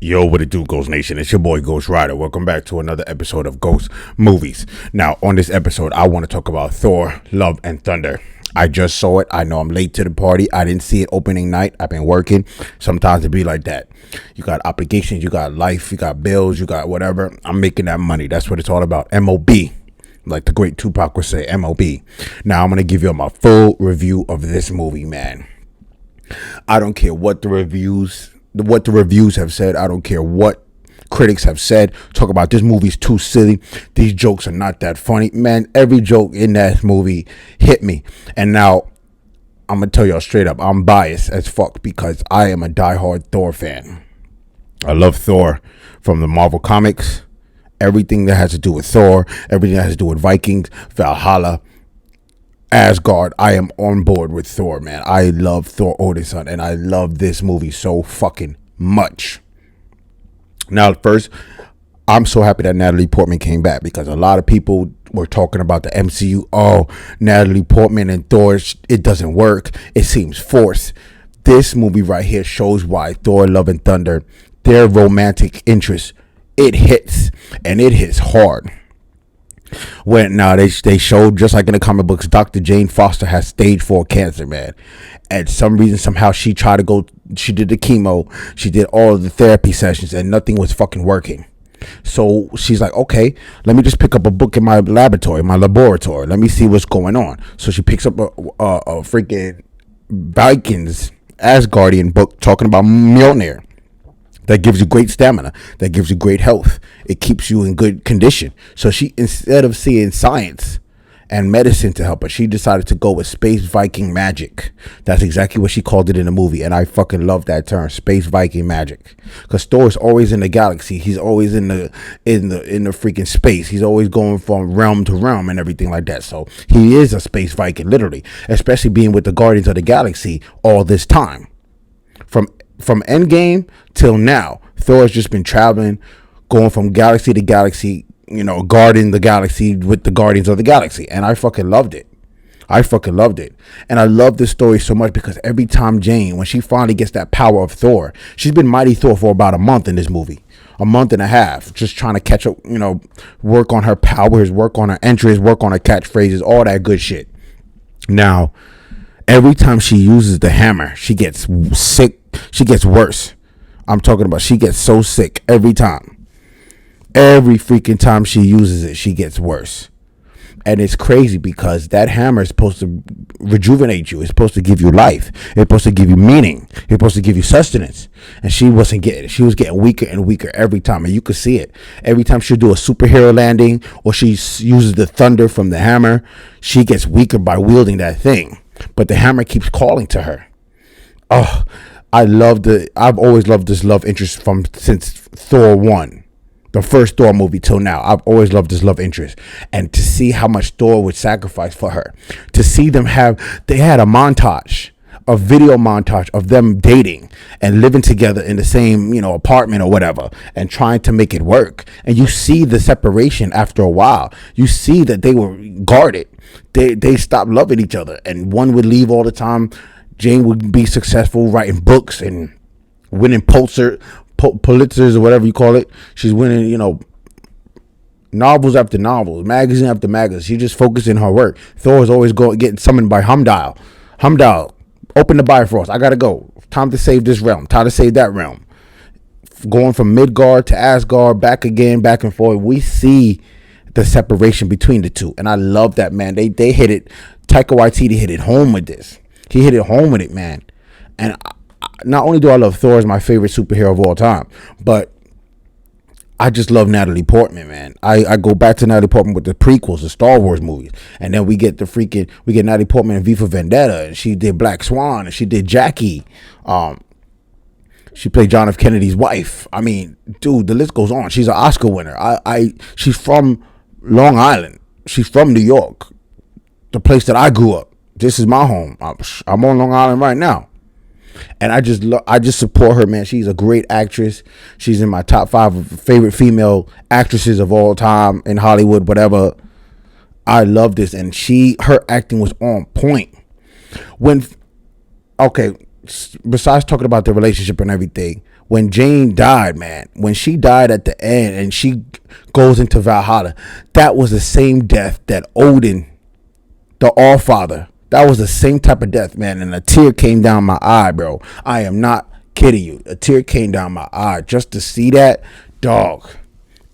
Yo, what it do, Ghost Nation? It's your boy Ghost Rider. Welcome back to another episode of Ghost Movies. Now, on this episode, I want to talk about Thor, Love and Thunder. I just saw it. I know I'm late to the party. I didn't see it opening night. I've been working. Sometimes it be like that. You got obligations, you got life, you got bills, you got whatever. I'm making that money. That's what it's all about. M.O.B. Like the great Tupac would say, M.O.B. Now, I'm going to give you my full review of this movie, man. I don't care what the reviews have said. I don't care what critics have said. Talk about this movie's too silly. These jokes are not that funny. Man, every joke in that movie hit me. And now, I'm going to tell y'all straight up, I'm biased as fuck because I am a diehard Thor fan. I love Thor from the Marvel Comics. Everything that has to do with Thor, everything that has to do with Vikings, Valhalla, Asgard, I am on board with Thor, man. I love Thor Odinson, and I love this movie so fucking much. Now, first, I'm so happy that Natalie Portman came back because a lot of people were talking about the MCU. Oh, Natalie Portman and Thor, it doesn't work. It seems forced. This movie right here shows why Thor, Love and Thunder, their romantic interest, it hits, and it hits hard. When now they showed, just like in the comic books, Dr. Jane Foster has stage 4 cancer, man. And some reason, somehow she tried to go, she did the chemo, she did all of the therapy sessions, and nothing was fucking working. So she's like, okay, let me just pick up a book in my laboratory. Let me see what's going on. So she picks up a freaking Vikings Asgardian book talking about Mjolnir. That gives you great stamina. That gives you great health. It keeps you in good condition. So she, instead of seeing science and medicine to help her, she decided to go with space Viking magic. That's exactly what she called it in the movie. And I fucking love that term, space Viking magic. Because Thor is always in the galaxy. He's always in the freaking space. He's always going from realm to realm and everything like that. So he is a space Viking, literally. Especially being with the Guardians of the Galaxy all this time. From Endgame till now, Thor has just been traveling, going from galaxy to galaxy, guarding the galaxy with the Guardians of the Galaxy. And I fucking loved it. And I love this story so much because every time Jane, when she finally gets that power of Thor, she's been Mighty Thor for about a month in this movie. A month and a half, just trying to catch up, work on her powers, work on her entries, work on her catchphrases, all that good shit. Now, every time she uses the hammer, she gets sick. She gets worse. I'm talking about she gets so sick every time. Every freaking time she uses it, she gets worse. And it's crazy because that hammer is supposed to rejuvenate you. It's supposed to give you life. It's supposed to give you meaning. It's supposed to give you sustenance. And she wasn't getting it. She was getting weaker and weaker every time. And you could see it. Every time she'll do a superhero landing or she uses the thunder from the hammer, she gets weaker by wielding that thing. But the hammer keeps calling to her. Oh, I've always loved this love interest since Thor 1, the first Thor movie till now. I've always loved this love interest. And to see how much Thor would sacrifice for her, to see them they had a video montage of them dating and living together in the same, apartment or whatever and trying to make it work. And you see the separation after a while. You see that they were guarded. They stopped loving each other and one would leave all the time. Jane would be successful writing books and winning Pulitzers or whatever you call it. She's winning, novels after novels, magazine after magazine. She just focused in her work. Thor is always getting summoned by Heimdall. Heimdall, open the Bifrost. I gotta go. Time to save this realm. Time to save that realm. Going from Midgard to Asgard, back again, back and forth. We see the separation between the two, and I love that, man. They hit it. Taika Waititi hit it home with this. He hit it home with it, man. And not only do I love Thor as my favorite superhero of all time, but I just love Natalie Portman, man. I go back to Natalie Portman with the prequels, the Star Wars movies. And then we get Natalie Portman in V for Vendetta. And she did Black Swan. And she did Jackie. She played John F. Kennedy's wife. I mean, dude, the list goes on. She's an Oscar winner. She's from Long Island. She's from New York, the place that I grew up. This is my home. I'm on Long Island right now. And I just support her, man. She's a great actress. She's in my top 5 favorite female actresses of all time in Hollywood, whatever. I love this. And her acting was on point. Besides talking about the relationship and everything, when Jane died, man, when she died at the end and she goes into Valhalla, that was the same death that Odin, the Allfather, that was the same type of death, man. And a tear came down my eye, bro. I am not kidding you. A tear came down my eye just to see that, dog.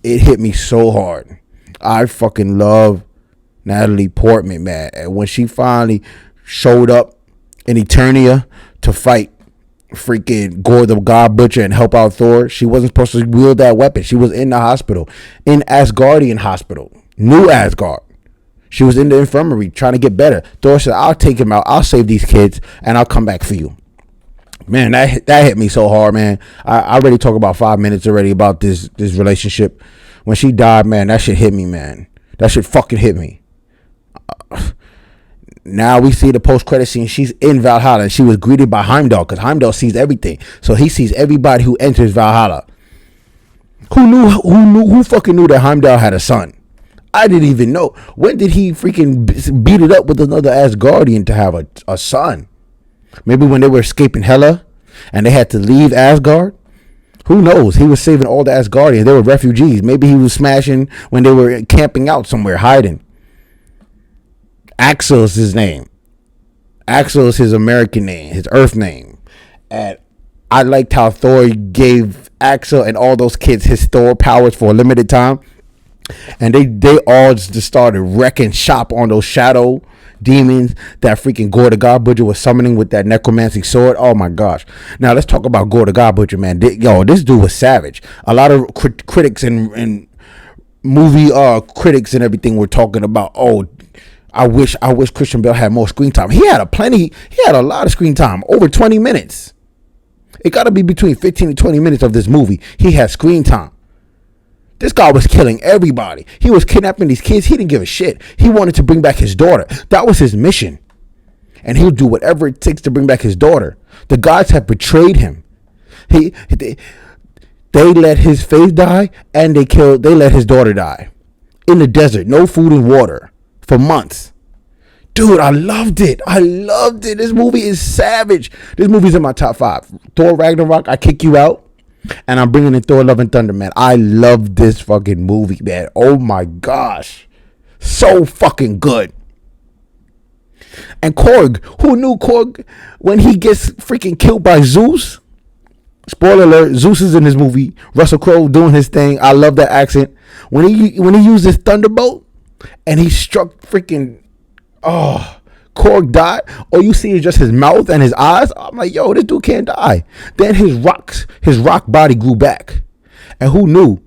It hit me so hard. I fucking love Natalie Portman, man. And when she finally showed up in Eternia to fight freaking Gore the God Butcher and help out Thor, she wasn't supposed to wield that weapon. She was in the hospital, in Asgardian hospital, New Asgard. She was in the infirmary trying to get better. Thor said, I'll take him out. I'll save these kids and I'll come back for you. Man, that hit me so hard, man. I already talked about 5 minutes already about this relationship. When she died, man, that shit hit me, man. That shit fucking hit me. Now we see the post-credit scene. She's in Valhalla and she was greeted by Heimdall because Heimdall sees everything. So he sees everybody who enters Valhalla. Who fucking knew that Heimdall had a son? I didn't even know. When did he freaking beat it up with another Asgardian to have a son? Maybe when they were escaping Hela and they had to leave Asgard? Who knows? He was saving all the Asgardians. They were refugees. Maybe he was smashing when they were camping out somewhere, hiding. Axel is his name. Axel is his American name, his Earth name. And I liked how Thor gave Axel and all those kids his Thor powers for a limited time. And they all just started wrecking shop on those shadow demons that freaking Gore the God Butcher was summoning with that necromancy sword. Oh my gosh. Now let's talk about Gore the God Butcher, man. This dude was savage. A lot of critics and movie critics and everything were talking about, oh, I wish Christian Bale had more screen time. He had a lot of screen time, over 20 minutes. It got to be between 15 and 20 minutes of this movie. He had screen time. This guy was killing everybody. He was kidnapping these kids. He didn't give a shit. He wanted to bring back his daughter. That was his mission. And he'll do whatever it takes to bring back his daughter. The gods have betrayed him. They let his faith die and they let his daughter die. In the desert, no food and water for months. Dude, I loved it. This movie is savage. This movie's in my top 5. Thor Ragnarok, I Kick You Out. And I'm bringing in Thor Love and Thunder, man. I love this fucking movie, man. Oh my gosh. So fucking good. And Korg. Who knew Korg when he gets freaking killed by Zeus? Spoiler alert, Zeus is in this movie. Russell Crowe doing his thing. I love that accent. When he used his thunderbolt and he struck freaking Korg died. All you see is just his mouth and his eyes. I'm like, yo, this dude can't die. Then his rock body grew back. And who knew?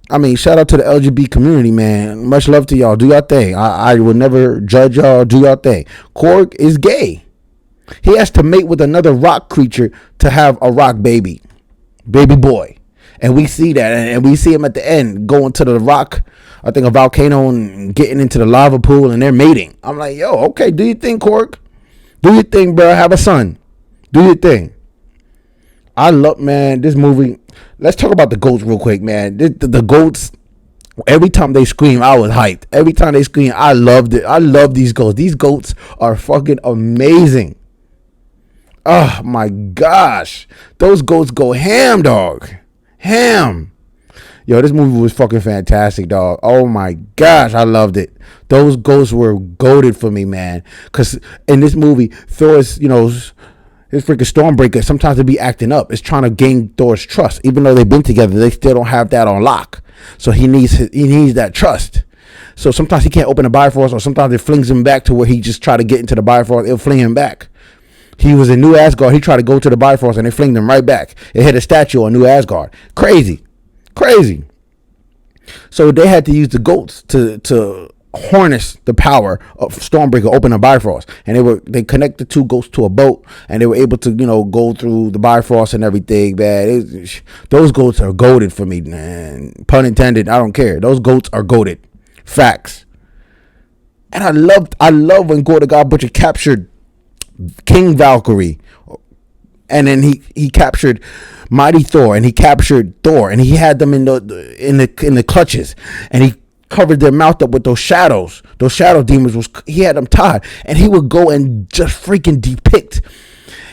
I mean, shout out to the LGBT community, man. Much love to y'all. Do y'all thing. I will never judge y'all. Do y'all thing. Korg is gay. He has to mate with another rock creature to have a rock baby boy. And we see that. And we see him at the end going to the rock, I think a volcano, and getting into the lava pool, and they're mating. I'm like, yo, okay, do your thing, Korg. Do your thing, bro. Have a son. Do your thing. I love, man, this movie. Let's talk about the goats real quick, man. The goats, every time they scream, I was hyped. Every time they scream, I loved it. I love these goats. These goats are fucking amazing. Oh, my gosh. Those goats go ham, dog. Ham. Yo, this movie was fucking fantastic, dog. Oh my gosh, I loved it. Those ghosts were goated for me, man. Because in this movie, Thor's, his freaking Stormbreaker, sometimes they be acting up. It's trying to gain Thor's trust. Even though they've been together, they still don't have that on lock. So he needs that trust. So sometimes he can't open the Bifrost, or sometimes it flings him back to where he just try to get into the Bifrost. It'll fling him back. He was in New Asgard. He tried to go to the Bifrost, and they flinged him right back. It hit a statue on New Asgard. Crazy. So they had to use the goats to harness the power of Stormbreaker, open the Bifrost, and they connect the two goats to a boat, and they were able to go through the Bifrost and everything. Man, those goats are goated for me, man. Pun intended. I don't care. Those goats are goated. Facts. And I love when Gore the God Butcher captured King Valkyrie. And then he captured Mighty Thor, and he captured Thor, and he had them in the clutches, and he covered their mouth up with those shadows. Those shadow demons he had them tied, and he would go and just freaking depict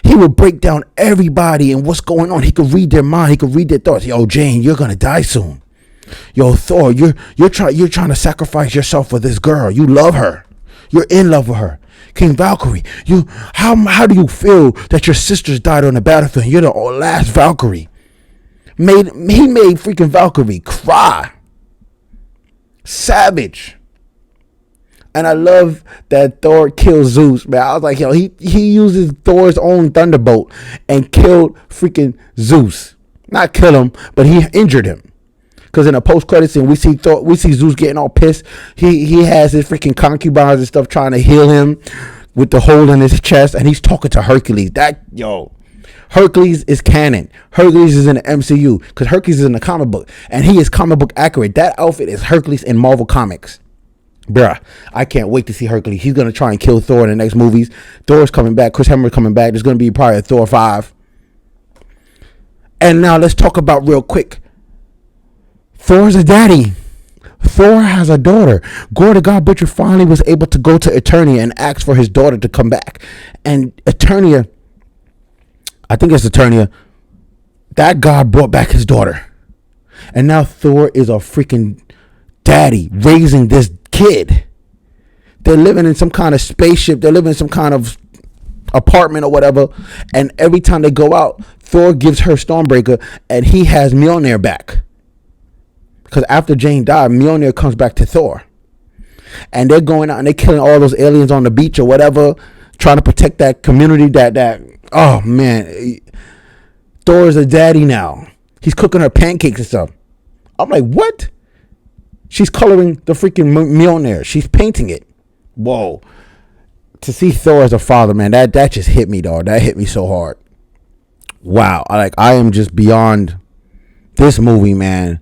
He would break down everybody and what's going on. He could read their mind. He could read their thoughts. Yo, Jane, you're gonna die soon. Yo, Thor, you're trying to sacrifice yourself for this girl. You love her. You're in love with her. King Valkyrie, how do you feel that your sisters died on the battlefield? You're the last Valkyrie. He made freaking Valkyrie cry. Savage. And I love that Thor kills Zeus, man. I was like, yo, he uses Thor's own thunderbolt and killed freaking Zeus. Not kill him, but he injured him. Because in a post-credit scene, we see Zeus getting all pissed. He has his freaking concubines and stuff trying to heal him with the hole in his chest, and he's talking to Hercules. Hercules is canon. Hercules is in the MCU because Hercules is in the comic book, and he is comic book accurate. That outfit is Hercules in Marvel Comics. Bruh, I can't wait to see Hercules. He's going to try and kill Thor in the next movies. Thor's coming back. Chris Hemsworth's coming back. There's going to be probably a Thor 5. And now let's talk about real quick. Thor's a daddy. Thor has a daughter. Gore the God Butcher finally was able to go to Eternia and ask for his daughter to come back. And Eternia, I think it's Eternia, that God brought back his daughter. And now Thor is a freaking daddy raising this kid. They're living in some kind of spaceship. They're living in some kind of apartment or whatever. And every time they go out, Thor gives her Stormbreaker and he has Mjolnir back. Because after Jane died, Mjolnir comes back to Thor. And they're going out and they're killing all those aliens on the beach or whatever, trying to protect that community that oh man. Thor is a daddy now. He's cooking her pancakes and stuff. I'm like, what? She's coloring the freaking Mjolnir. She's painting it. Whoa. To see Thor as a father, man, that just hit me, dog. That hit me so hard. Wow. I am just beyond this movie, man.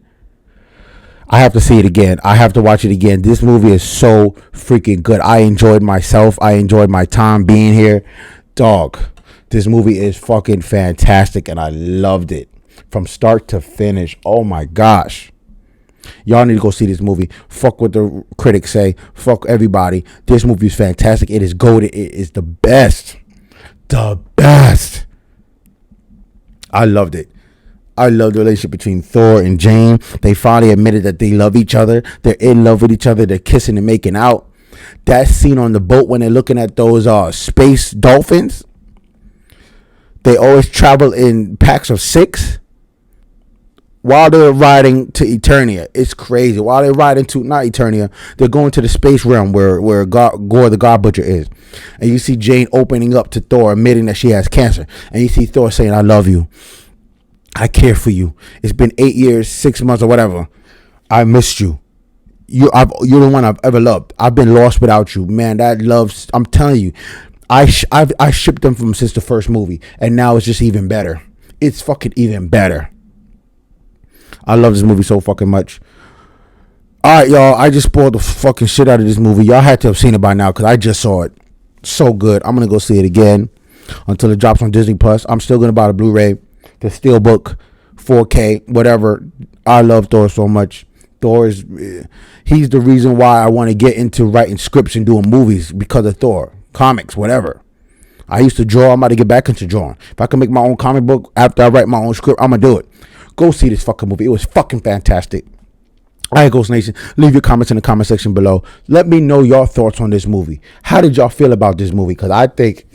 I have to see it again. I have to watch it again. This movie is so freaking good. I enjoyed myself. I enjoyed my time being here. Dog, this movie is fucking fantastic and I loved it from start to finish. Oh my gosh. Y'all need to go see this movie. Fuck what the critics say. Fuck everybody. This movie is fantastic. It is goated. It is the best. The best. I loved it. I love the relationship between Thor and Jane. They finally admitted that they love each other. They're in love with each other. They're kissing and making out. That scene on the boat when they're looking at those space dolphins. They always travel in packs of 6 while they're riding to Eternia. It's crazy. While they're riding to, not Eternia, they're going to the space realm where Gore the God Butcher is. And you see Jane opening up to Thor, admitting that she has cancer. And you see Thor saying, I love you. I care for you. It's been 8 years, 6 months or whatever. I missed you. You're the one I've ever loved. I've been lost without you. Man, that love's, I'm telling you, I shipped them from since the first movie. And now it's just even better. It's fucking even better. I love this movie so fucking much. Alright, y'all. I just spoiled the fucking shit out of this movie. Y'all had to have seen it by now because I just saw it. So good. I'm going to go see it again until it drops on Disney Plus. I'm still going to buy the Blu-ray, the Steelbook, 4K, whatever. I love Thor so much. Thor is, he's the reason why I want to get into writing scripts and doing movies because of Thor. Comics, whatever. I used to draw. I'm about to get back into drawing. If I can make my own comic book after I write my own script, I'm going to do it. Go see this fucking movie. It was fucking fantastic. All right, Ghost Nation, leave your comments in the comment section below. Let me know your thoughts on this movie. How did y'all feel about this movie? Because I think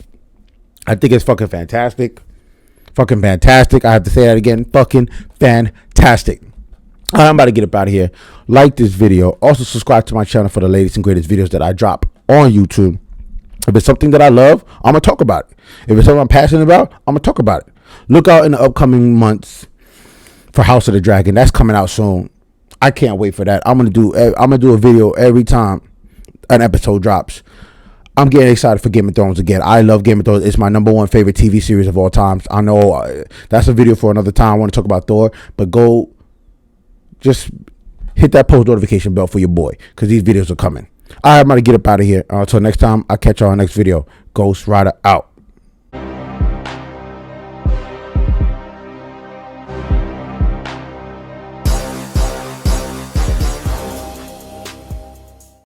it's fucking fantastic. Fucking fantastic. I have to say that again. Fucking fantastic. All right, I'm about to get up out of here. Like this video. Also, subscribe to my channel for the latest and greatest videos that I drop on YouTube. If it's something that I love, I'm going to talk about it. If it's something I'm passionate about, I'm going to talk about it. Look out in the upcoming months for House of the Dragon. That's coming out soon. I can't wait for that. I'm gonna do a video every time an episode drops. I'm getting excited for Game of Thrones again. I love Game of Thrones. It's my number one favorite TV series of all time. I know that's a video for another time. I want to talk about Thor, but go just hit that post notification bell for your boy because these videos are coming. All right, I'm gonna get up out of here. Until next time, I'll catch y'all on the next video. Ghost Rider out.